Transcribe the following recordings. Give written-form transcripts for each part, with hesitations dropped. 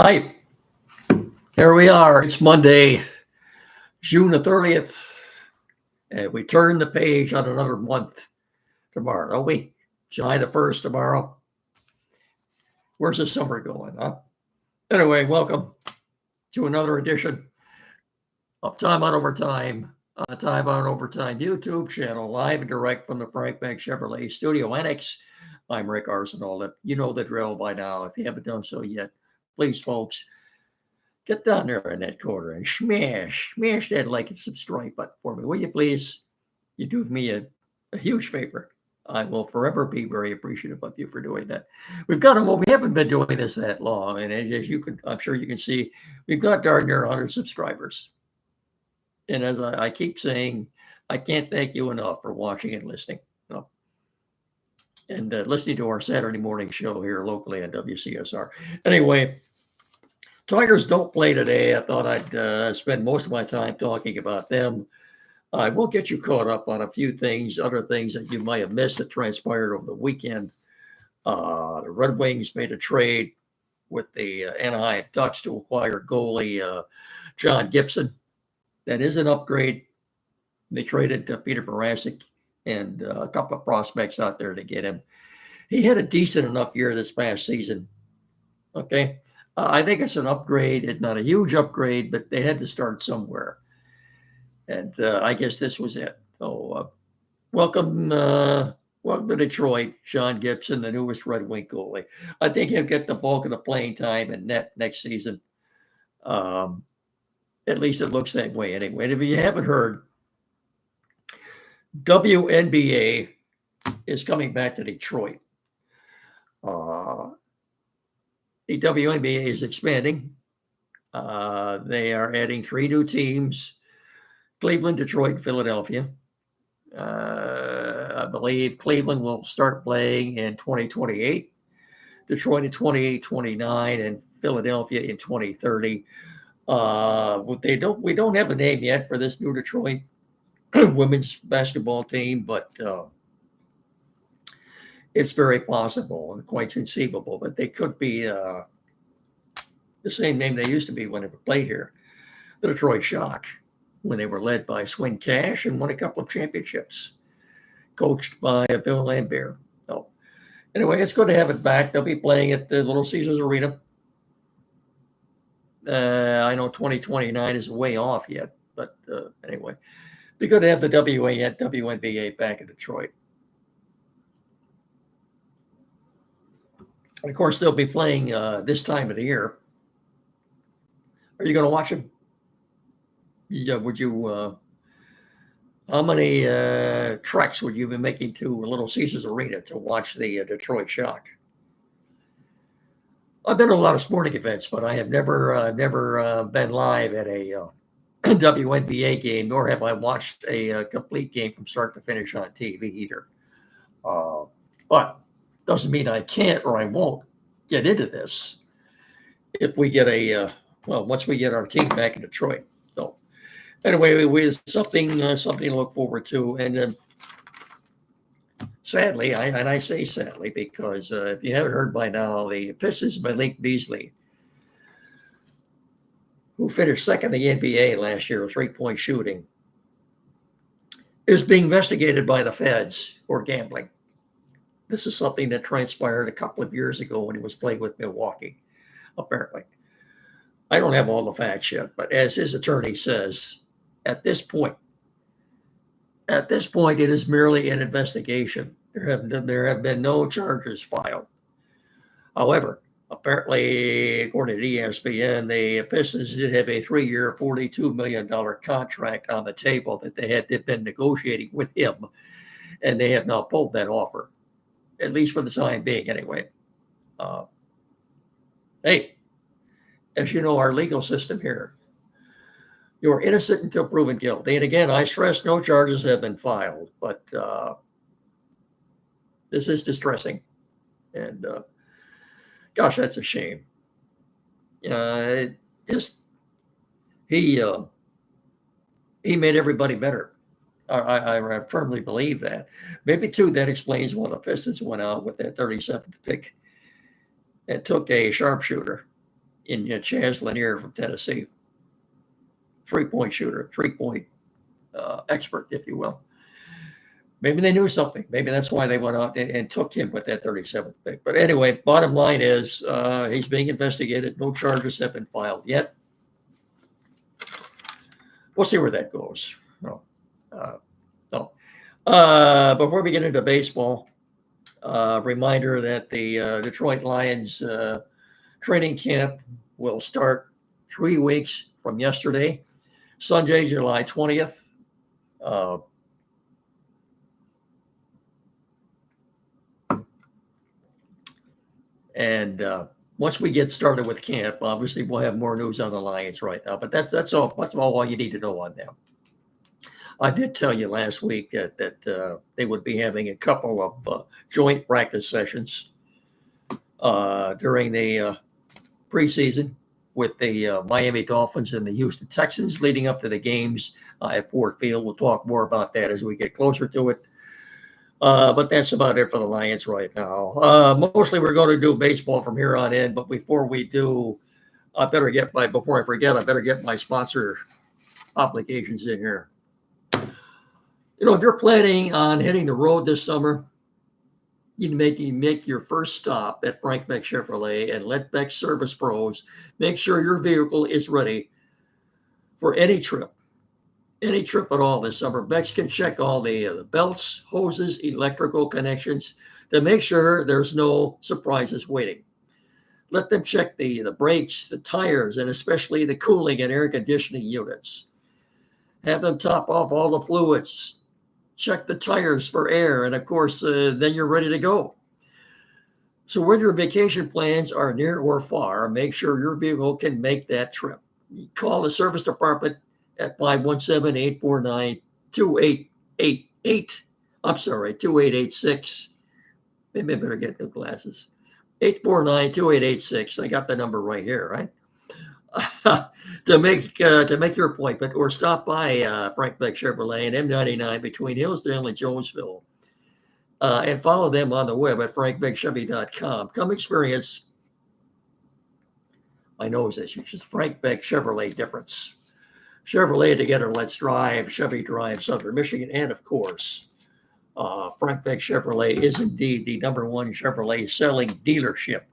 Hi, here we are. It's Monday, June the 30th, and we turn the page on another month tomorrow, don't we? July the 1st tomorrow. Where's the summer going, huh? Anyway, welcome to another edition of Time on Overtime on the Time on Overtime YouTube channel, live and direct from the Frank Bank Chevrolet Studio Annex. I'm Rick Arsenault. You know the drill by now. If you haven't done so yet, please, folks, get down there in that corner and smash that like and subscribe button for me, will you please? You do me a huge favor. I will forever be very appreciative of you for doing that. We haven't been doing this that long, and as you can, I'm sure you can see, we've got darn near 100 subscribers. And as I keep saying, I can't thank you enough for watching and listening. And listening to our Saturday morning show here locally on WCSR. Anyway, Tigers don't play today. I thought I'd spend most of my time talking about them. I will get you caught up on a few things, other things that you might have missed that transpired over the weekend. The Red Wings made a trade with the Anaheim Ducks to acquire goalie John Gibson. That is an upgrade. They traded Peter Mrazek and a couple of prospects out there to get him. He had a decent enough year this past season. Okay. I think it's an upgrade. It's not a huge upgrade, but they had to start somewhere. And I guess this was it. So welcome to Detroit, John Gibson, the newest Red Wing goalie. I think he'll get the bulk of the playing time in net next season. At least it looks that way anyway. And if you haven't heard, WNBA is coming back to Detroit. The WNBA is expanding. They are adding 3 new teams: Cleveland, Detroit, Philadelphia. I believe Cleveland will start playing in 2028, Detroit in 28-29, and Philadelphia in 2030. We don't have a name yet for this new Detroit women's basketball team, but it's very possible and quite conceivable that they could be the same name they used to be when they played here, the Detroit Shock, when they were led by Swin Cash and won a couple of championships, coached by Bill Lambert. So anyway, it's good to have it back. They'll be playing at the Little Caesars Arena. I know 2029 is way off yet, but anyway, be good to have the WNBA back in Detroit. And of course, they'll be playing this time of the year. Are you going to watch them? Yeah, would you? How many treks would you be making to Little Caesars Arena to watch the Detroit Shock? I've been to a lot of sporting events, but I have never been live at a WNBA game, nor have I watched a complete game from start to finish on TV either. But doesn't mean I can't or I won't get into this if we get once we get our team back in Detroit. So anyway, we something to look forward to. And sadly, I say sadly because if you haven't heard by now, the Pistons Malik Beasley, who finished second in the NBA last year with 3-point shooting, is being investigated by the feds for gambling. This is something that transpired a couple of years ago when he was playing with Milwaukee, apparently. I don't have all the facts yet, but as his attorney says, at this point, it is merely an investigation. There have been no charges filed. However, apparently, according to ESPN, the Pistons did have a 3-year, $42 million contract on the table that they had been negotiating with him, and they have now pulled that offer, at least for the time being, anyway. Hey, as you know, our legal system here, you're innocent until proven guilty. And again, I stress no charges have been filed, but this is distressing. And gosh, that's a shame. He made everybody better. I firmly believe that. Maybe too, that explains why the Pistons went out with that 37th pick and took a sharpshooter in Chaz Lanier from Tennessee. 3-point shooter, 3-point expert, if you will. Maybe they knew something. Maybe that's why they went out and took him with that 37th pick. But anyway, bottom line is he's being investigated. No charges have been filed yet. We'll see where that goes. No. Before we get into baseball, reminder that the Detroit Lions training camp will start 3 weeks from yesterday, Sunday, July 20th. And once we get started with camp, obviously we'll have more news on the Lions right now. But that's all you need to know on them. I did tell you last week that they would be having a couple of joint practice sessions during the preseason with the Miami Dolphins and the Houston Texans leading up to the games at Ford Field. We'll talk more about that as we get closer to it. But that's about it for the Lions right now. Mostly we're going to do baseball from here on in. But before we do, before I forget, I better get my sponsor obligations in here. If you're planning on hitting the road this summer, you make your first stop at Frank Beck Chevrolet and let Beck Service Pros make sure your vehicle is ready for any trip at all this summer. Beck's can check all the belts, hoses, electrical connections to make sure there's no surprises waiting. Let them check the brakes, the tires, and especially the cooling and air conditioning units. Have them top off all the fluids. Check the tires for air, and of course, then you're ready to go. So whether your vacation plans are near or far, make sure your vehicle can make that trip. Call the service department at 517-849-2888. I'm sorry, 2886. Maybe I better get new glasses. 849-2886. I got the number right here, right? to make your appointment, or stop by Frank Beck Chevrolet and M99 between Hillsdale and Jonesville, and follow them on the web at frankbeckchevy.com. Come experience, my nose issues, Frank Beck Chevrolet difference. Chevrolet together, let's drive. Chevy Drive, Southern Michigan, and of course, Frank Beck Chevrolet is indeed the #1 Chevrolet selling dealership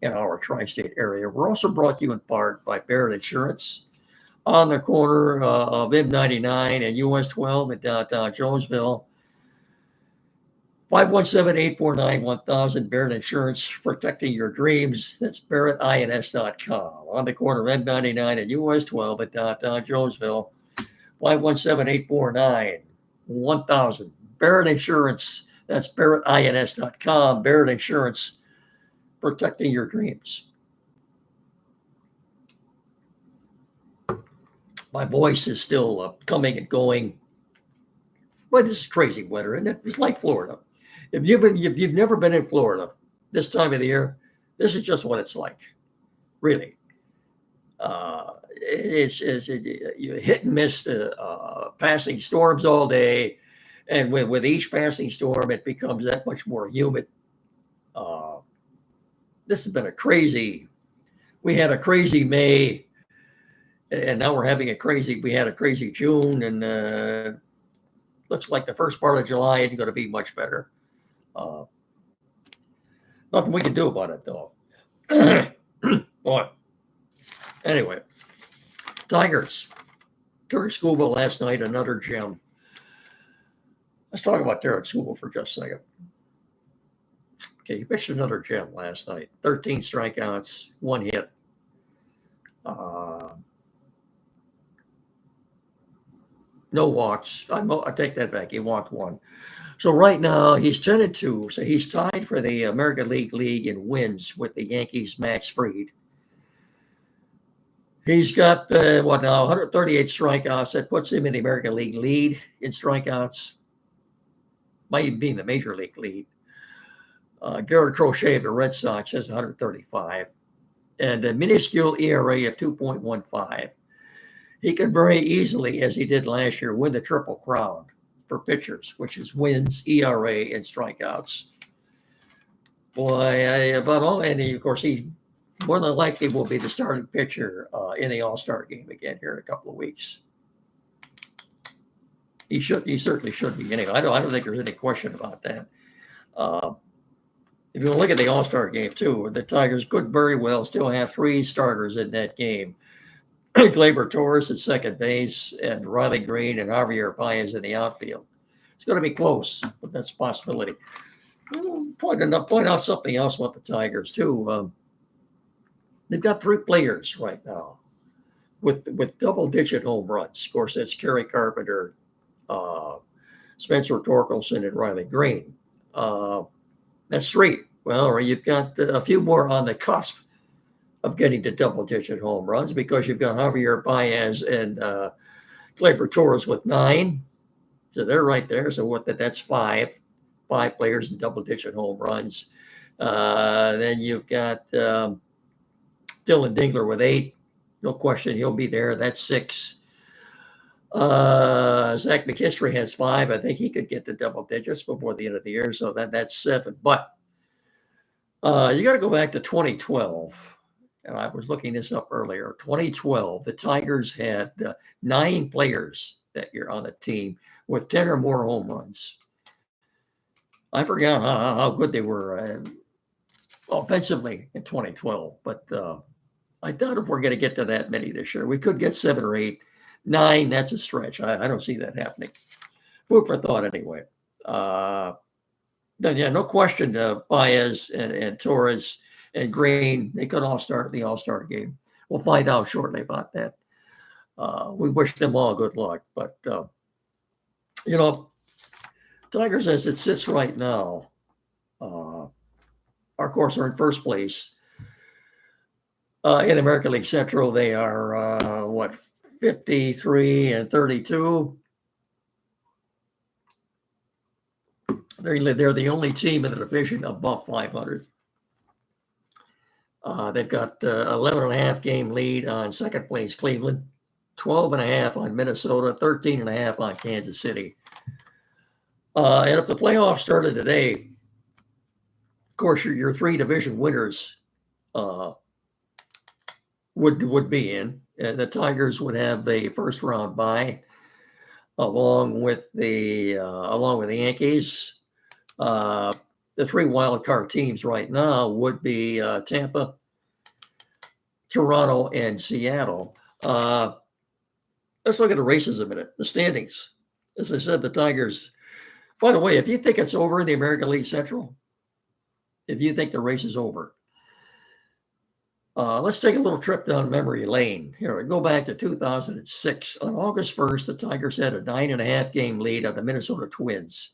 in our tri-state area. We're also brought to you in part by Barrett Insurance on the corner of M99 and US 12 in downtown Jonesville. 517-849-1000, Barrett Insurance, protecting your dreams. That's BarrettINS.com. On the corner of M99 and US 12 in downtown Jonesville. 517-849-1000, Barrett Insurance. That's BarrettINS.com. Barrett Insurance, protecting your dreams. My voice is still coming and going. But this is crazy weather, isn't it? It's like Florida. If you've never been in Florida this time of the year, this is just what it's like. Really. You hit and miss passing storms all day. And with each passing storm, it becomes that much more humid. This has been we had a crazy May, and now we had a crazy June, and looks like the first part of July isn't going to be much better. Nothing we can do about it, though. Boy. Anyway, Tigers. Derek Skubal last night, another gem. Let's talk about Derek Skubal for just a second. Okay, he pitched another gem last night. 13 strikeouts, 1 hit. No walks. I take that back. He walked 1. So right now he's 10-2. So he's tied for the American League in wins with the Yankees' Max Fried. He's got 138 strikeouts. That puts him in the American League lead in strikeouts. Might even be in the Major League lead. Garrett Crochet of the Red Sox has 135, and a minuscule ERA of 2.15. He could very easily, as he did last year, win the Triple Crown for pitchers, which is wins, ERA, and strikeouts. Boy, and of course he more than likely will be the starting pitcher in the All-Star game again here in a couple of weeks. He certainly should be. Anyway, I don't think there's any question about that. If you look at the All-Star game too, the Tigers could very well still have 3 starters in that game. Gleyber Torres at second base, and Riley Green and Javier Baez in the outfield. It's going to be close, but that's a possibility. Point out something else about the Tigers too. They've got 3 players right now with double-digit home runs. Of course, that's Kerry Carpenter, Spencer Torkelson, and Riley Green. That's 3. Well, you've got a few more on the cusp of getting to double-digit home runs because you've got Javier Baez and Gleyber Torres with 9. So they're right there. So that's 5 players in double-digit home runs. Then you've got Dylan Dingler with 8. No question, he'll be there. That's 6. Zach McKinstry has 5. I think he could get to double digits before the end of the year. So that's 7. But you got to go back to 2012. And I was looking this up earlier. 2012, the Tigers had 9 players that year on the team with 10 or more home runs. I forgot how good they were offensively in 2012, but I doubt if we're going to get to that many this year. We could get 7 or 8. 9, that's a stretch. I don't see that happening. Food for thought anyway. Then, no question, Baez and Torres and Green, they could all start the All-Star game. We'll find out shortly about that. We wish them all good luck. But, Tigers, as it sits right now, of course, are in first place. In American League Central, they are, 53-32. They're the only team in the division above 500. They've got 11.5 game lead on second place Cleveland, 12.5 on Minnesota, 13.5 on Kansas City. And if the playoffs started today, of course, your 3 division winners would be in. The Tigers would have the first round bye, along with the Yankees. The 3 wild card teams right now would be Tampa, Toronto, and Seattle. Let's look at the races a minute. The standings. As I said, the Tigers. By the way, if you think it's over in the American League Central, if you think the race is over, let's take a little trip down memory lane. Here, we go back to 2006. On August 1st, the Tigers had a 9.5 game lead on the Minnesota Twins.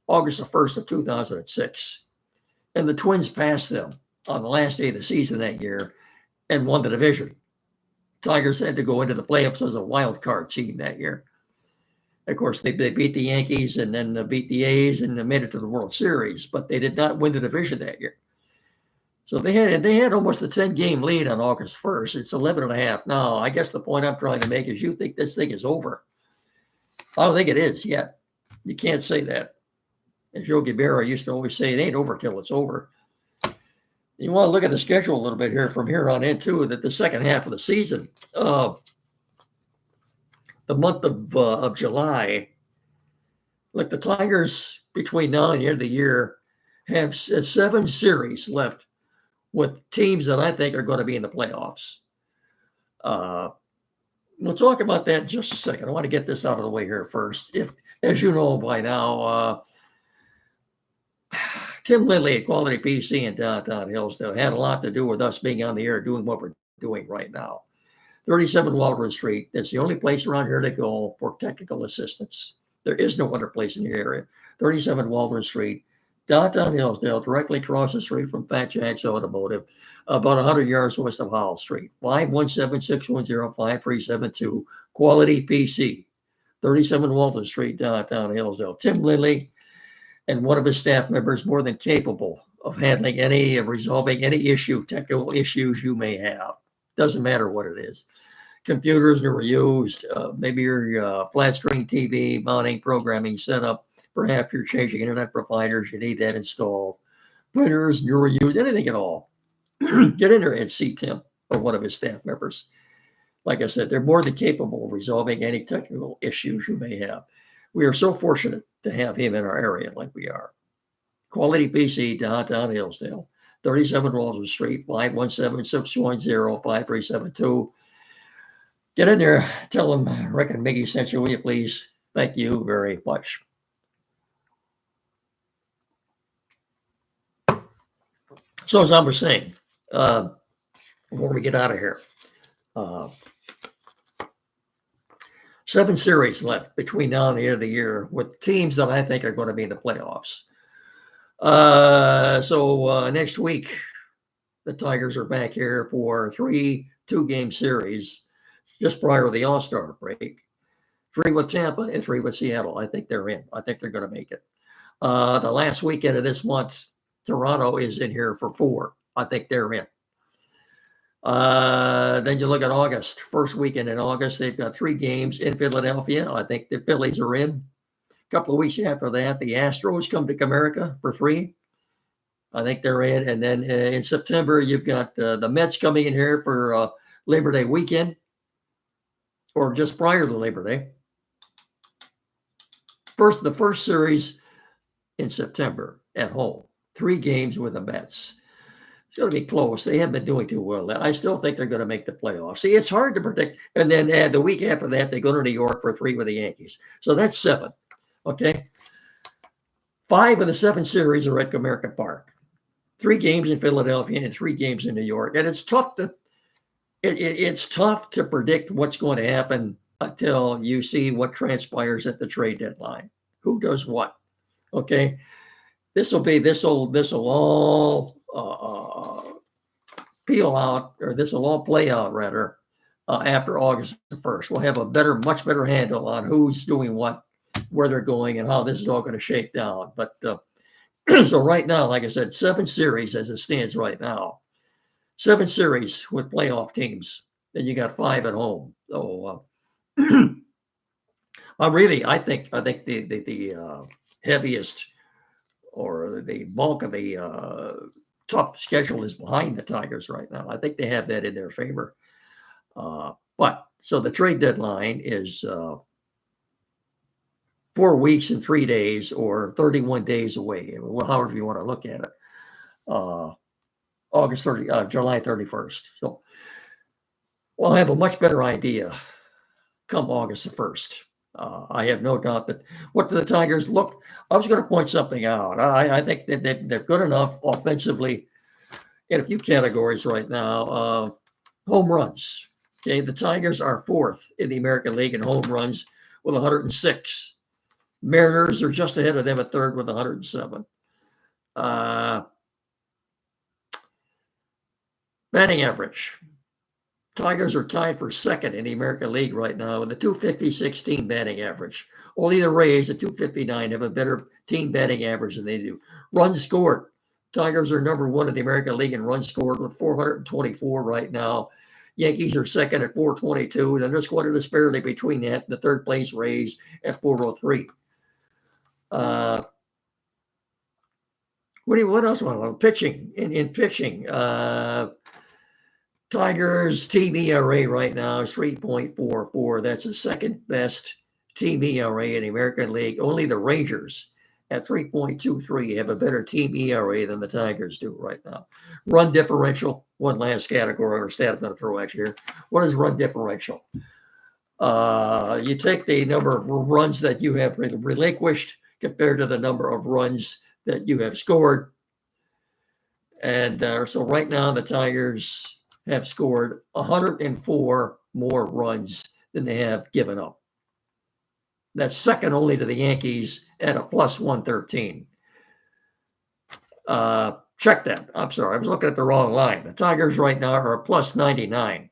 August the 1st of 2006. And the Twins passed them on the last day of the season that year and won the division. Tigers had to go into the playoffs as a wild card team that year. Of course, they beat the Yankees and then beat the A's and made it to the World Series, but they did not win the division that year. So they had almost a 10 game lead on August 1st. It's 11.5 now. I guess the point I'm trying to make is you think this thing is over. I don't think it is yet. You can't say that. As Yogi Berra used to always say, it ain't over till it's over. You want to look at the schedule a little bit here from here on in, too, that the second half of the season, the month of July, look, the Tigers between now and the end of the year have 7 series left with teams that I think are going to be in the playoffs. We'll talk about that in just a second. I want to get this out of the way here first. If, as you know by now, Tim Lindley at Quality PC in downtown Hillsdale had a lot to do with us being on the air doing what we're doing right now. 37 Waldron Street. That's the only place around here to go for technical assistance. There is no other place in the area. 37 Waldron Street, downtown Hillsdale, directly across the street from Fat Jack's Automotive, about 100 yards west of Howell Street. 517-610-5372. Quality PC. 37 Waldron Street, downtown Hillsdale. Tim Lindley and one of his staff members more than capable of handling resolving any technical issues you may have. Doesn't matter what it is. Computers never used, maybe your flat screen TV, mounting, programming setup. Perhaps you're changing internet providers, you need that installed. Printers, newer used, anything at all. get in there and see Tim or one of his staff members. Like I said, they're more than capable of resolving any technical issues you may have. We are so fortunate to have him in our area like we are. Quality PC, downtown Hillsdale, 37 Roswell Street, 517-610-5372. Get in there, tell them Rick and Mickey sent you, will you please? Thank you very much. So as I was saying, before we get out of here, 7 series left between now and the end of the year with teams that I think are going to be in the playoffs. So next week, the Tigers are back here for 3 2-game series just prior to the All-Star break. 3 with Tampa and 3 with Seattle. I think they're in. I think they're going to make it. The last weekend of this month, Toronto is in here for 4. I think they're in. Then you look at August. First weekend in August, they've got 3 games in Philadelphia. I think the Phillies are in. A couple of weeks after that, the Astros come to Comerica for 3. I think they're in. And then in September, you've got the Mets coming in here for Labor Day weekend or just prior to Labor Day. The first series in September at home. 3 games with the Mets. It's going to be close. They haven't been doing too well. I still think they're going to make the playoffs. See, it's hard to predict. And then the week after that, they go to New York for 3 with the Yankees. So that's 7. Okay. 5 of the 7 series are at Comerica Park. 3 games in Philadelphia and 3 games in New York. And it's tough to predict what's going to happen until you see what transpires at the trade deadline. Who does what? Okay. This will all peel out, or this will all play out rather after August 1st. We'll have a much better handle on who's doing what, where they're going, and how this is all going to shake down. But so right now, like I said, 7 series as it stands right now. 7 series with playoff teams. Then you got 5 at home. So I think the heaviest or the bulk of the tough schedule is behind the Tigers right now. I think they have that in their favor. But so the trade deadline is 4 weeks and 3 days, or 31 days away, however you want to look at it. July 31st. So we'll have a much better idea come August the 1st. I have no doubt that what do the Tigers look. I was going to point something out. I think that they're good enough offensively in a few categories right now. Home runs. Okay, the Tigers are 4th in the American League in home runs with 106. Mariners are just ahead of them at 3rd with 107. Batting average. Tigers are tied for 2nd in the American League right now with a .256 team batting average. Only the Rays at .259 have a better team batting average than they do. Runs scored. Tigers are number 1 in the American League in runs scored with 424 right now. Yankees are 2nd at 422. And there's quite a disparity between that and the 3rd place Rays at 403. What else want to pitching? In pitching, Tigers team ERA right now is 3.44. That's the 2nd best team ERA in the American League. Only the Rangers at 3.23 have a better team ERA than the Tigers do right now. Run differential, one last category or stat I'm going to throw at you here. What is run differential? You take the number of runs that you have relinquished compared to the number of runs that you have scored. And so right now the Tigers have scored 104 more runs than they have given up. That's second only to the Yankees at a plus 113. Check that. I'm sorry. I was looking at the wrong line. The Tigers right now are a plus 99.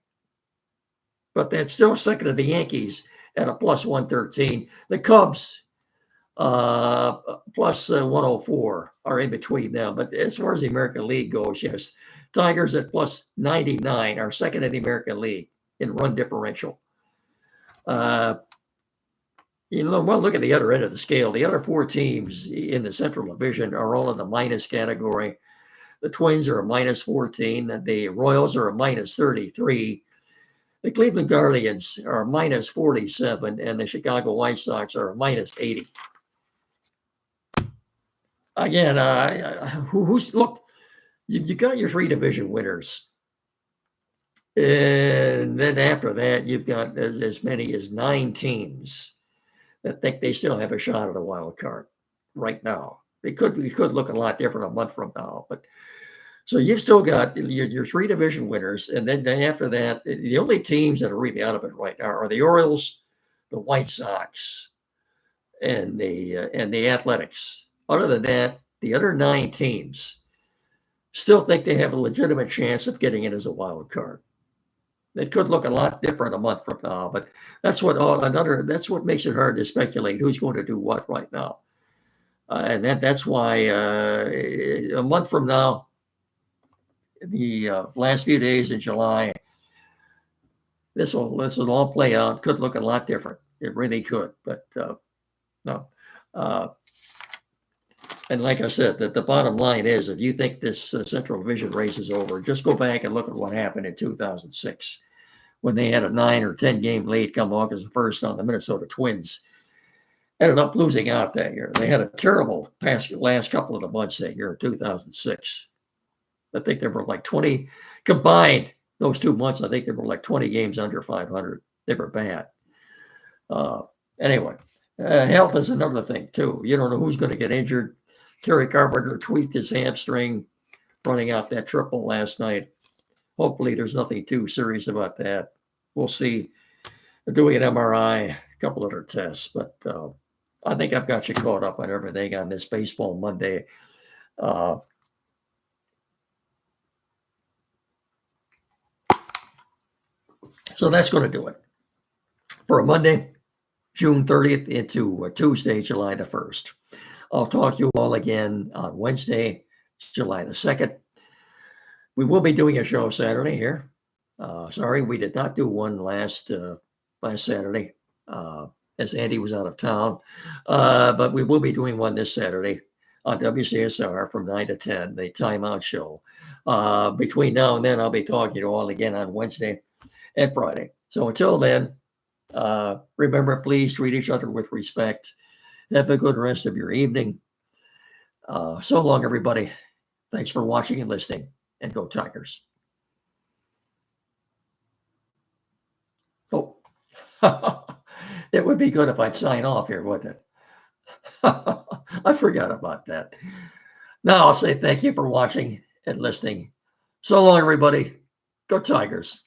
But that's still second to the Yankees at a plus 113. The Cubs plus 104 are in between them. But as far as the American League goes, yes, Tigers at plus 99 are second in the American League in run differential. Look at the other end of the scale. The other 4 teams in the Central Division are all in the minus category. The Twins are a minus 14. The Royals are a minus 33. The Cleveland Guardians are minus 47, and the Chicago White Sox are minus 80. Again, look, you got your three division winners. And then after that, you've got as many as 9 teams that think they still have a shot at a wild card right now. It could look a lot different a month from now, but so you've still got your three division winners, and then after that, the only teams that are really out of it right now are the Orioles, the White Sox, and the Athletics. Other than that, the other 9 teams still think they have a legitimate chance of getting in as a wild card. It could look a lot different a month from now, but that's what makes it hard to speculate who's going to do what right now, and that's why a month from now, the last few days in July, this will all play out. Could look a lot different. It really could, but no. And like I said, the bottom line is, if you think this Central Division race is over, just go back and look at what happened in 2006 when they had a 9 or 10 game lead come August 1st on the Minnesota Twins. Ended up losing out that year. They had a terrible last couple of the months that year in 2006. I think there were like 20 combined those 2 months. I think there were like 20 games under 500. They were bad. Anyway, health is another thing too. You don't know who's going to get injured. Terry Carpenter tweaked his hamstring running out that triple last night. Hopefully there's nothing too serious about that. We'll see. They're doing an MRI, a couple other tests, but I think I've got you caught up on everything on this Baseball Monday. So that's going to do it for a Monday, June 30th into Tuesday, July the 1st. I'll talk to you all again on Wednesday, July the 2nd. We will be doing a show Saturday here. Sorry, we did not do one last Saturday as Andy was out of town. But we will be doing one this Saturday on WCSR from 9 to 10, the Timeout Show. Between now and then, I'll be talking to you all again on Wednesday and Friday. So until then, remember, please treat each other with respect. Have a good rest of your evening. So long, everybody. Thanks for watching and listening, and go Tigers. Oh, it would be good if I'd sign off here, wouldn't it? I forgot about that. Now I'll say thank you for watching and listening. So long, everybody. Go Tigers.